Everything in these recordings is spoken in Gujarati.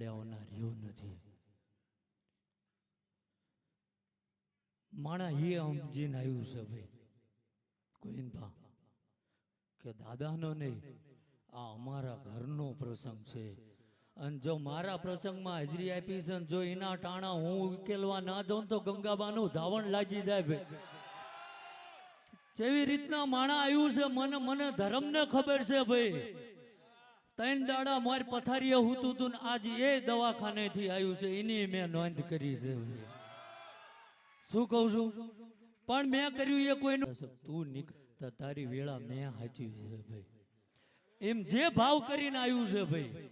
રહ્યો નથી માણા એ સમજીને આવ્યું છે ભાઈ ગોવિંદભા કે દાદાનો નહીં આ અમારા ઘરનો પ્રસંગ છે અને જો મારા પ્રસંગમાં હાજરી આપી છે જો એના ટાણા હું ઉકેલવા ના જાઉં તો ગંગાબાનું ધાવણ લાગી જાય ભાઈ જેવી રીતના માણા આવ્યું છે મને ધર્મને ખબર છે ભાઈ 3 દાડા મારી પથારીએ હુતું તું આજ એ દવાખાને થી આવ્યું છે એની મેં નોંધ કરી છે શું કહું છું પણ મેં કર્યું એ કોઈનું તું નીકળ તારી વેળા મેં હાચી છે ભાઈ એમ જે ભાવ કરીને આવ્યું છે ભાઈ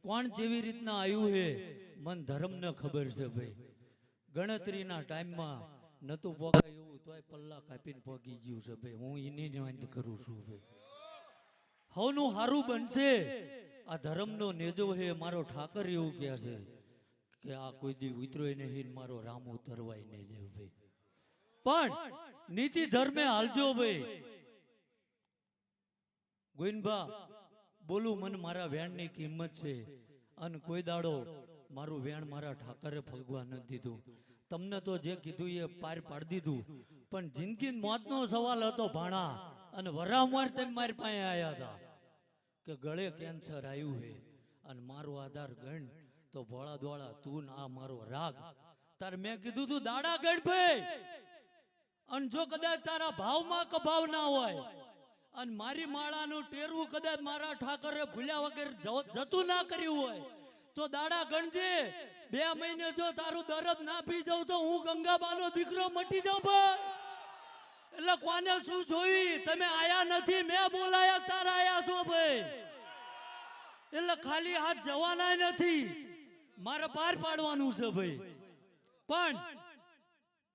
કોણ જેવી રીતના આવ્યું છે મન ધર્મને ખબર છે ભાઈ ગણતરીના ટાઈમમાં નતું પોગાય એવું તોય પલ્લા કાપીને પોગી ગયું છે ભાઈ હું એની નોંધ કરું છું ભાઈ હવનું હારું બનશે આ ધર્મનો નેજો હે મારો ઠાકર એવું કહે છે કે આ કોઈ દી ઉતરોય નહીં મારો રામ ઉતરવાય નહીં દેવ ભાઈ પણ નીતિ ધર્મે હાલજો ભાઈ ગોવિંદભા બોલું મને મારા વેણની કિંમત છે અને કોઈ દાડો મારું વેણ મારા ઠાકરે ફગવા ન દીધું તમને તો જે કીધું એ પાર પાડી દીધું પણ જિંદગી મોતનો સવાલ હતો ભાણા અને વરામવાર તેમ મારી પાસે આવ્યા હતા કે ગળે કેન્સર આવ્યું છે અને મારો આધાર ગણ તો ભોળા દોળા તું આ મારો રાગ તાર મેં કીધું તું દાડા ગણ ભાઈ અને જો કદાચ તારા ભાવમાં કભાવ ના હોય અને મારી માળાનું ટેરવું કદાચ મારા ઠાકરે ભૂલ્યા વગર જતું ના કર્યું હોય તો દાડા ગણજે 2 મહિને જો તારું દરદ ના પી જાઉં તો હું ગંગાબાનો દીકરો મટી જાઉં ભાઈ એટલે કોને શું જોઈ તમે આયા નથી મેં બોલાયા તારા આયા છો ભાઈ એટલે ખાલી હાથ જવાના નથી મારે પાર પાડવાનું છે ભાઈ પણ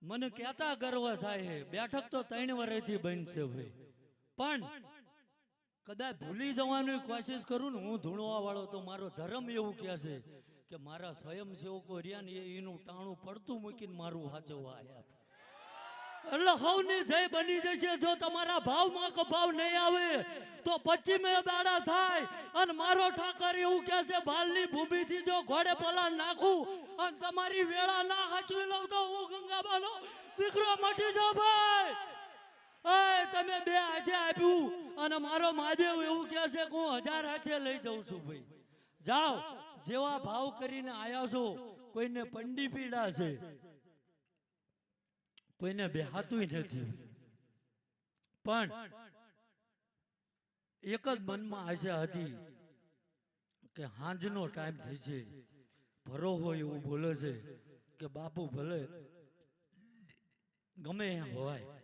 મને કહેતા ગર્વ થાય છે બેઠક તો 3 વર્ષથી બનશે ભાઈ પણ કદાચ ભૂલી જવાની કોશિશ કરું ને હું ધૂણવા વાળો તો મારો ધર્મ એવું કહે છે કે મારા સ્વયંસેવકો રહ્યા ને એનું ટાણું પડતું મૂકીને મારું હાચવવા આવ્યા એટલે હવની જય બની જશે જો તમારા ભાવમાં કભાવ નહીં આવે તો 25 દાડા થાય અને મારો ઠાકર એવું કહે છે ભાલની ભૂમિથી જો ઘોડે પલા નાખું અને તમારી વેળા ના હાચવી લઉં તો હું ગંગાબાનો દીકરો મટી જાઉં ભાઈ તમે 2 હાથે આપ્યું અને મારો મહાદેવ એવું કહે છે કે હું 1000 હાથે લઈ જાઉં છું ભાઈ જાઓ જેવા ભાવ કરીને આયા છો કોઈને પંડી પીડા છે કોઈને બેહાતું નથી પણ એક જ મનમાં આશા હતી કે હાંજનો ટાઈમ થશે ભરો હોય એવું બોલે છે કે બાપુ ભલે ગમે હોય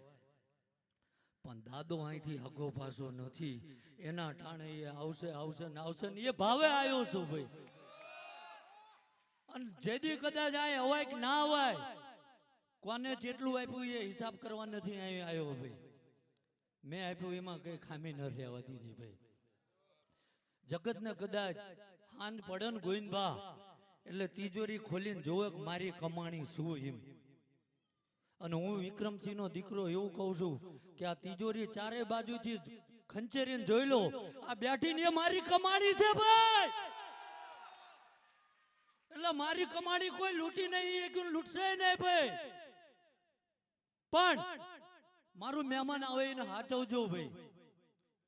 પણ દાદો અહીંથી હગો પાસો નથી એના ટાણે એ આવશે આવશે ને આવશે ને એ ભાવે આવ્યો છું ભાઈ અને જેદી કદાચ આ હવાય કે ના હવાય કોને જેટલું આપ્યું એ હિસાબ કરવા નથી આવ્યો ભાઈ મેં આપ્યું એમાં કઈ ખામી ન રહેવા દીધી ભાઈ જગતને કદાચ હાન પડે ને ગોવિંદભા એટલે તિજોરી ખોલીને જોવે કે મારી કમાણી શું એમ અને હું વિક્રમસિંહ નો દીકરો એવું કહું છું કે આ તિજોરી ચારે બાજુથી ખંચેરીને જોઈ લો આ બેઠીને એ મારી કમાણી છે ભાઈ એટલે મારી કમાણી કોઈ લૂંટી નહીં લૂંટશે નહીં ભાઈ પણ મારું મહેમાન આવે એને હાચવજો ભાઈ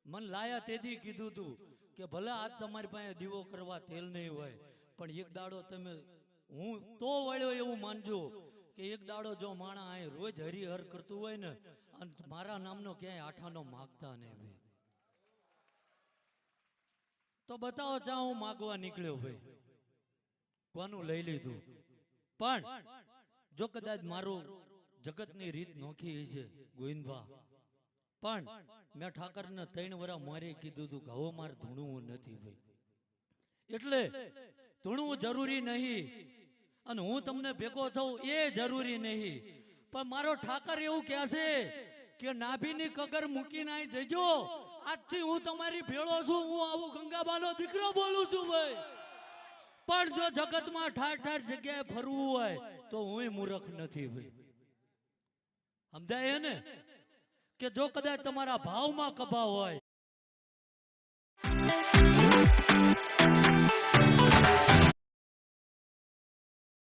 મન લાયા તેથી કીધું તું કે ભલે આજ તમારી પાસે દીવો કરવા તેલ નહીં હોય પણ એક દાડો તમે હું તો વળ્યો એવું માનજો કે એક દાડો જો માણા અહીં રોજ હરિહર કરતું હોય ને અને મારા નામનો ક્યાંય આઠાનો માગતા નહીં ભાઈ તો બતાવો ચા હું માગવા નીકળ્યો ભાઈ કોનું લઈ લીધું પણ જો કદાચ મારું જગતની રીત નોખી છે ગોવિંદભા પણ મેં ઠાકરને 3 વર્ષ મારે કીધું તું કે હવે મારે ધૂણવું નથી ભાઈ એટલે ધૂણવું જરૂરી નહીં અને હું તમને ભેગો થઉં એ જરૂરી નહીં પણ મારો ઠાકર એવું કહે છે કે નાભીની કગર મૂકીને અહીં જજો આજથી હું તમારી ભેળો છું હું આવું ગંગાબાનો દીકરો બોલું છું ભાઈ પણ જો જગતમાં ઠાર ઠાર જગ્યાએ ફરવું હોય તો હું મૂર્ખ નથી ભાઈ સમજાય ને કે જો કદાચ તમારા ભાવમાં કભાવ હોય